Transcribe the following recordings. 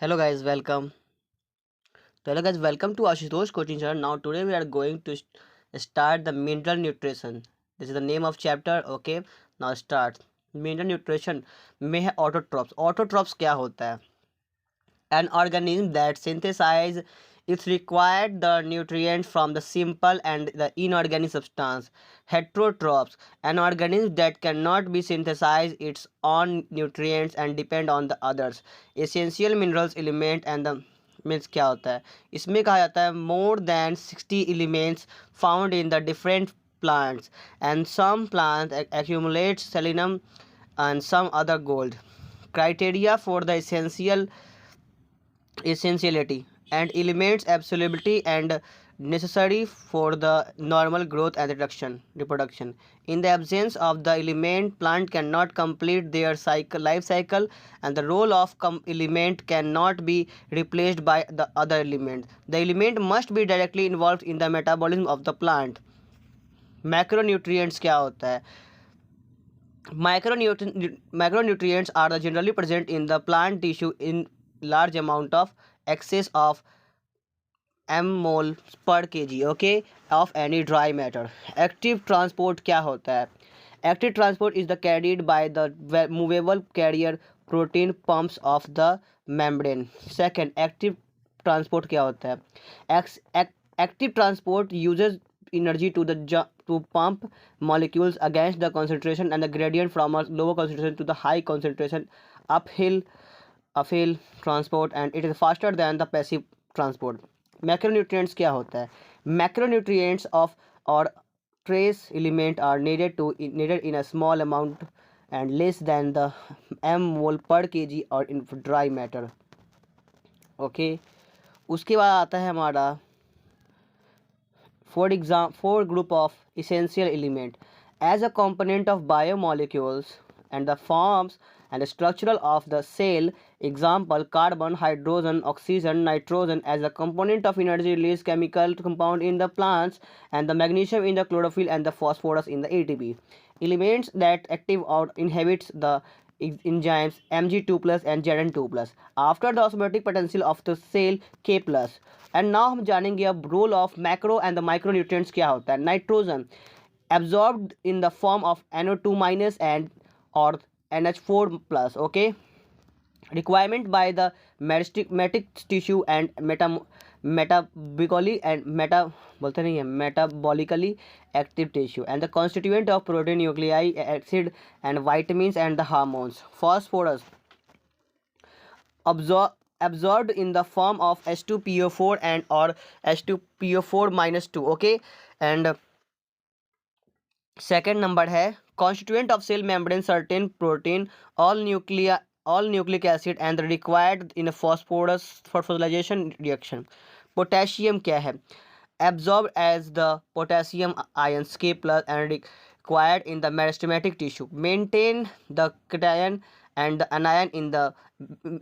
Hello guys, welcome. Welcome to Ashutosh coaching channel. Now today we are going to start the mineral nutrition. This is the name of chapter. Okay, now start. Mineral nutrition में है autotrophs. Autotrophs क्या होता है? An organism that synthesize its required the nutrients from the simple and the inorganic substance. Heterotrophs, an organism that cannot be synthesize its own nutrients and depend on the others. Essential minerals element and the means क्या होता है इसमें कहा जाता है more than 60 elements found in the different plants and some plants accumulate selenium and some other gold. Criteria for the essentiality and elements absolutely and necessary for the normal growth and reproduction. In the absence of the element, plant cannot complete their life cycle, and the role of element cannot be replaced by the other element. The element must be directly involved in the metabolism of the plant. Macronutrients क्या होता है? Macronutrients are generally present in the plant tissue in large amount of excess of mol per kg, okay, of any dry matter. Active transport क्या होता है? Active transport is the carried by the movable carrier protein pumps of the membrane. Second, active transport क्या होता है? Active transport uses energy to pump molecules against the concentration and the gradient from a lower concentration to the high concentration uphill transport, and it is faster than the passive transport. Macronutrients क्या होता है? Macronutrients of or trace element are needed in a small amount and less than the mol per kg or in dry matter. Okay, उसके बाद आता है हमारा four group of essential element as a component of biomolecules and the forms and the structural of the cell. Example: carbon, hydrogen, oxygen, nitrogen as a component of energy release chemical compound in the plants, and the magnesium in the chlorophyll and the phosphorus in the ATP. Elements that active or inhibits the enzymes Mg2 plus and Zn2 plus after the osmotic potential of the cell K plus. And now हम जानेंगे अब role of macro and the micronutrients क्या होता है. Nitrogen absorbed in the form of NO2 minus and और NH4 plus. Okay, requirement by the metastatic tissue and metabolically and metabolically active tissue and the constituent of protein, nuclei, acid and vitamins and the hormones. Phosphorus absorbed in the form of H2PO4 and or H2PO4 minus 2. Okay, and second number है constituent of cell membrane, certain protein, all nucleic acid and required in a phosphorylation reaction. Potassium क्या है? Absorbed as the potassium ions K plus and required in the meristematic tissue. Maintain the cation and the anion in the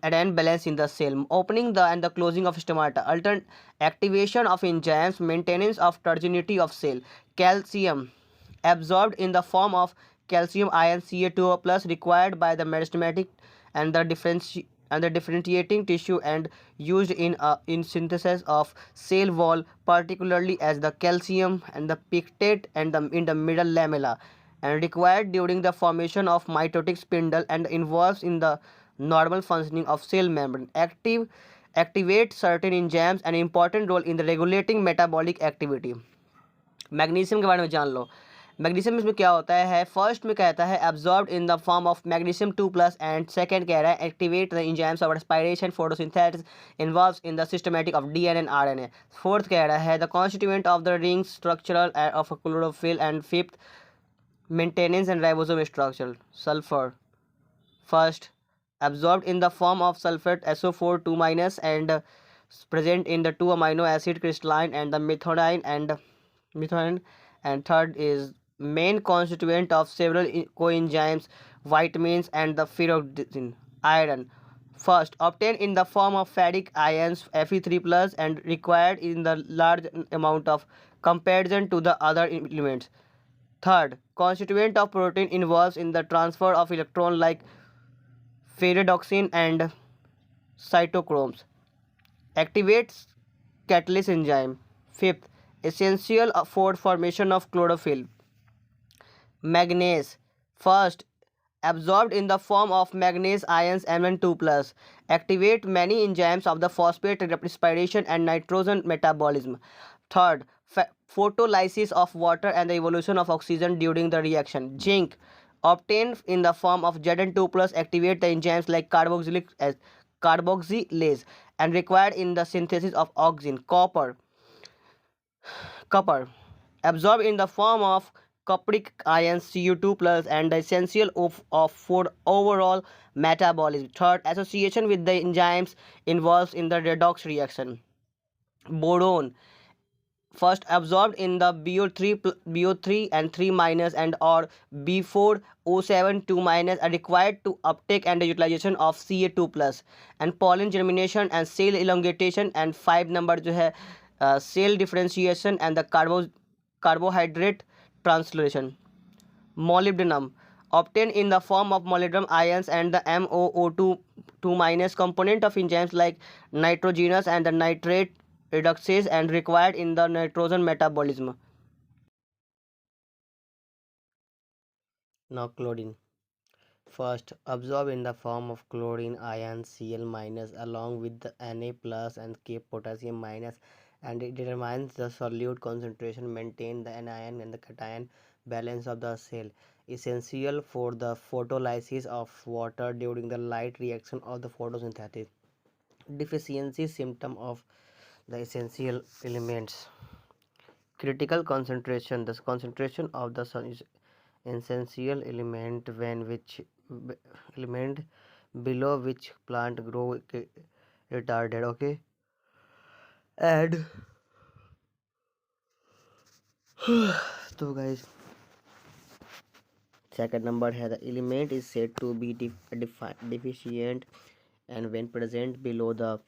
anion balance in the cell. Opening the and the closing of stomata. Alternate activation of enzymes. Maintenance of turgidity of cell. Calcium absorbed in the form of calcium ion Ca2O plus required by the meristematic and the differentiating tissue and used in synthesis of cell wall, particularly as the calcium and the pictate and in the middle lamella, and required during the formation of mitotic spindle and involves in the normal functioning of cell membrane. Activate certain enzymes, an important role in the regulating metabolic activity. Magnesium के बारे में जान लो. Magnesium इसमें क्या होता है? First में कहता है absorbed in the form of magnesium 2 plus and second कह रहा है activate the enzymes of respiration photosynthesis involves in the systematic of DNA and RNA. Fourth कह रहा है the constituent of the ring structural of chlorophyll and fifth maintenance and ribosome structure. Sulphur first absorbed in the form of sulfate SO4 2 minus and present in the 2 amino acid crystalline and the methionine, and third is main constituent of several coenzymes, vitamins and the ferrotin. Iron first obtained in the form of ferric ions Fe3 plus and required in the large amount of comparison to the other elements. Third, constituent of protein involves in the transfer of electron like ferredoxin and cytochromes. Activates catalyst enzyme. Fifth, essential for formation of chlorophyll. Manganese. First, absorbed in the form of manganese ions Mn2 plus. Activate many enzymes of the phosphate respiration and nitrogen metabolism. Third, photolysis of water and the evolution of oxygen during the reaction. Zinc, obtained in the form of Zn2 plus, activate the enzymes like carboxylase and required in the synthesis of oxygen. Copper, absorbed in the form of cupric ions Cu2 plus and the essential for overall metabolism. Third, association with the enzymes involved in the redox reaction. Boron, first absorbed in the BO3 and 3 minus and or B4O7 2 minus are required to uptake and the utilization of Ca2 plus and pollen germination and cell elongation and 5 number जो है cell differentiation and the carbohydrate translation. Molybdenum, obtained in the form of molybdenum ions and the MOO2 2 minus component of enzymes like nitrogenous and the nitrate reductase and required in the nitrogen metabolism. Now chlorine. First, absorbed in the form of chlorine ions Cl minus along with the Na plus and K potassium minus, and it determines the solute concentration, maintain the anion and the cation balance of the cell. Essential for the photolysis of water during the light reaction of the photosynthesis. Deficiency symptom of the essential elements. Critical concentration, the concentration of the sun is essential element when which element below which plant grow retarded. Okay, and so guys, second number है the element is said to be deficient and when present below the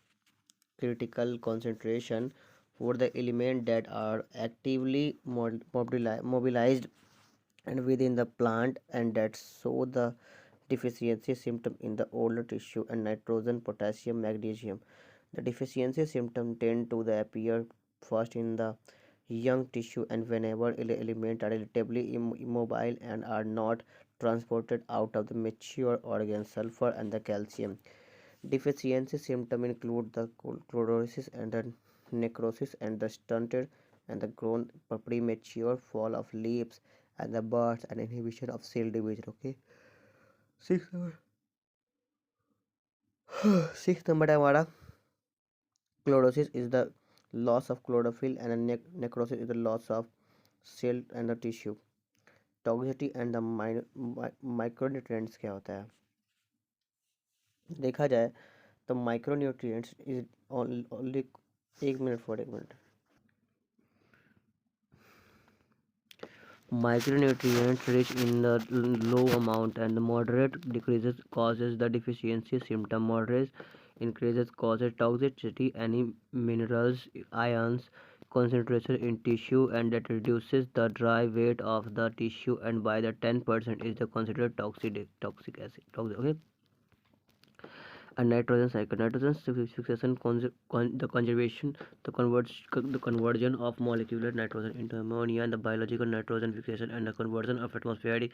critical concentration for the element that are actively mobilized and within the plant and that show the deficiency symptom in the older tissue and nitrogen, potassium, magnesium. The deficiency symptom tend to appear first in the young tissue and whenever elements are relatively immobile and are not transported out of the mature organs. Sulfur and the calcium. Deficiency symptoms include the chlorosis and the necrosis and the stunted and the grown premature fall of leaves and the buds and inhibition of cell division. Okay, six number six number हमारा chlorosis is the loss of chlorophyll and necrosis is the loss of cell and the tissue. Toxicity and the micronutrients क्या होता है देखा जाए तो micronutrients is only एक minute Micronutrients rich in the low amount and moderate decreases causes the deficiency symptom. Moderate increases causes toxicity. Any minerals, ions concentration in tissue and that reduces the dry weight of the tissue and by the 10% is the considered toxic acid. Okay. A nitrogen cycle. Nitrogen fixation, the conservation, the conversion of molecular nitrogen into ammonia, and the biological nitrogen fixation, and the conversion of atmospheric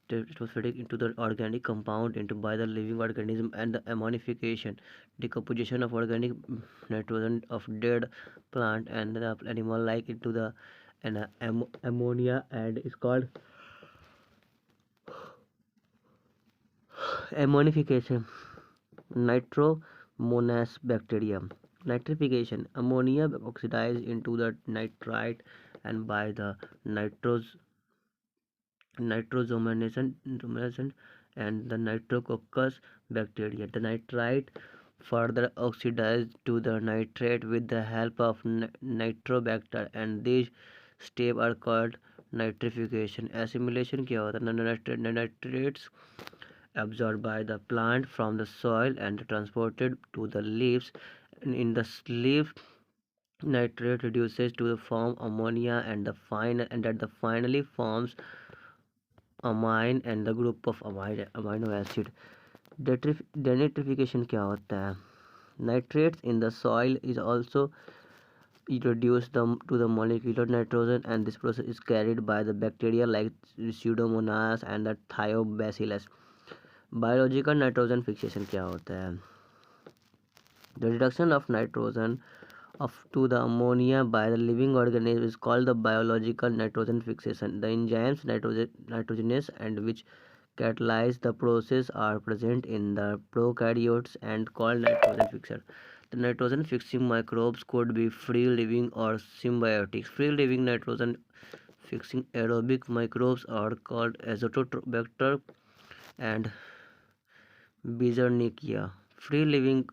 into the organic compound into by the living organism, and the ammonification, decomposition of organic nitrogen of dead plant and the animal like into the ammonia and is called ammonification. Nitromonas bacteria. Nitrification. Ammonia oxidized into the nitrite and by the nitrosomanation and the nitrococcus bacteria. The nitrite further oxidized to the nitrate with the help of nitrobacter and these steps are called nitrification. Assimilation क्या होता है nitrates absorbed by the plant from the soil and transported to the leaves. In the leaf, nitrate reduces to the form ammonia and that the finally forms amine and the group of amino acid. Denitrification क्या होता है Nitrates in the soil is also introduced to the molecular nitrogen, and this process is carried by the bacteria like Pseudomonas and the Thiobacillus. Biological nitrogen fixation क्या होता है? The reduction of nitrogen to the ammonia by the living organism is called the biological nitrogen fixation. The enzymes nitrogenase and which catalyze the process are present in the prokaryotes and called nitrogen fixer. The nitrogen fixing microbes could be free living or symbiotic. Free living nitrogen fixing aerobic microbes are called azotobacter and Beijeringia. Free living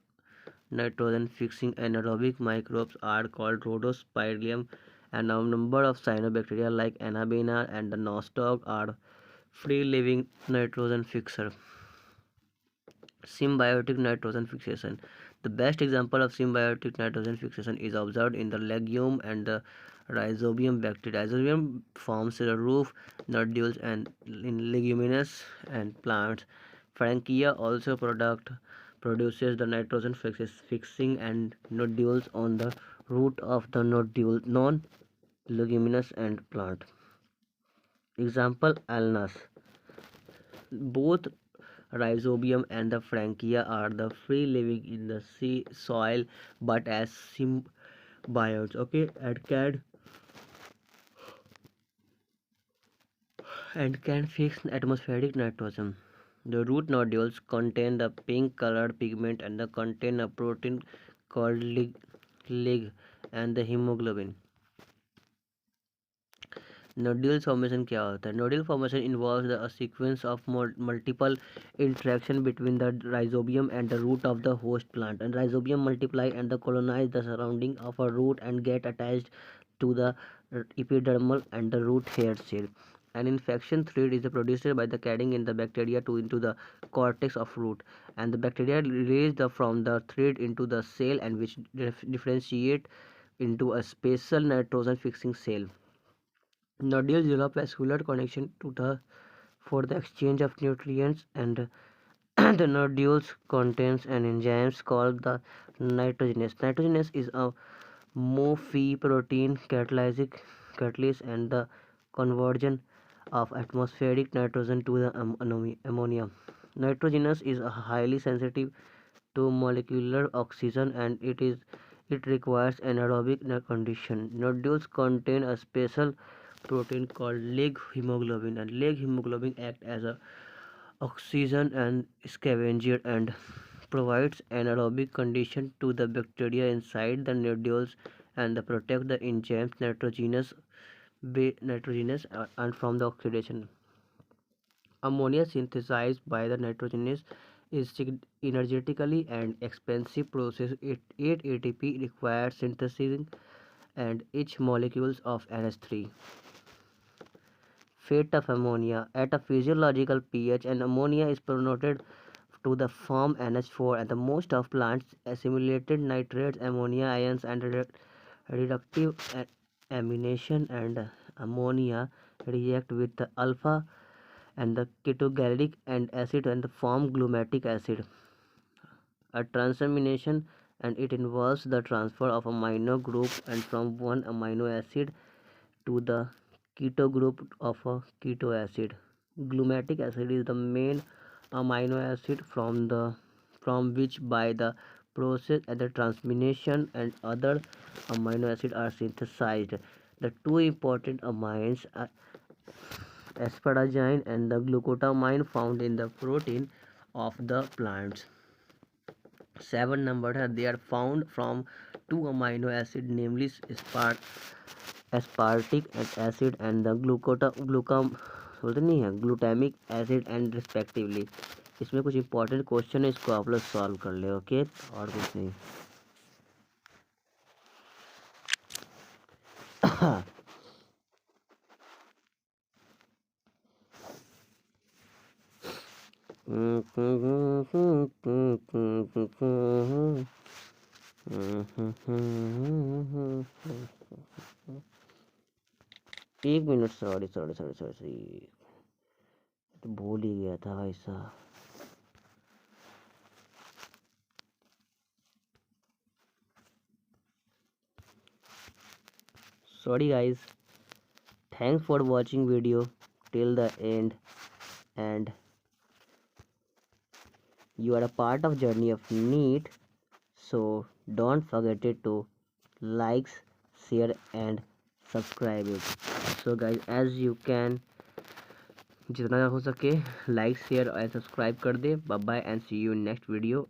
nitrogen fixing anaerobic microbes are called rhodospiridium, and a number of cyanobacteria like Anabaena and the nostoc are free living nitrogen fixer. Symbiotic nitrogen fixation. The best example of symbiotic nitrogen fixation is observed in the legume and the rhizobium bacteria. Rhizobium forms the roof nodules and in leguminous and plants. Frankia also produces the nitrogen fixing and nodules on the root of the nodule non leguminous and plant. Example alnus. Both rhizobium and the frankia are the free living in the soil but as symbiotes, okay, and can fix atmospheric nitrogen. The root nodules contain the pink colored pigment and the contain a protein called lig and the hemoglobin. Nodule formation क्या होता है? Nodule formation involves a sequence of multiple interaction between the rhizobium and the root of the host plant. And rhizobium multiply and colonize the surrounding of a root and get attached to the epidermal and the root hair cell. An infection thread is produced by the carrying in the bacteria into the cortex of root, and the bacteria release from the thread into the cell and which differentiate into a special nitrogen fixing cell. Nodules develop vascular connection to the for the exchange of nutrients, and the nodules contains an enzyme called the nitrogenase. Nitrogenase is a MOFI protein catalyst and the conversion of atmospheric nitrogen to the ammonia. Nitrogenase is a highly sensitive to molecular oxygen, and it requires anaerobic condition. Nodules contain a special protein called leg hemoglobin, and leg hemoglobin act as a oxygen and scavenger and provides anaerobic condition to the bacteria inside the nodules and protect the enzymes nitrogenous and from the oxidation. Ammonia synthesized by the nitrogenase is energetically and expensive process. 8 ATP required synthesizing and each molecules of NH3. Fate of ammonia. At a physiological pH, and ammonia is promoted to the form NH4, and the most of plants assimilated nitrates, ammonia ions, and reductive amination and ammonia react with the alpha and the ketogalic and acid and form glumatic acid. A transamination, and it involves the transfer of amino group and from one amino acid to the keto group of a keto acid. Glumatic acid is the main amino acid from which by the process and the transamination and other amino acids are synthesized. The two important amines are asparagine and the glucotamine found in the protein of the plants. 7 number they are found from two amino acid, namely aspartic acid and the बोलते नहीं है glutamic acid and respectively. इसमें कुछ important question है, इसको आप लोग solve कर ले. ओके, और कुछ नहीं. एक minute, sorry sorry sorry sorry, तो भूल ही गया था भाई साहब. sorry guys. Thanks for watching video till the end, and you are a part of journey of neat, so don't forget it to likes, share and subscribe it. So guys, as you can, जितना हो सके like share और subscribe कर दे. Bye bye and see you next video.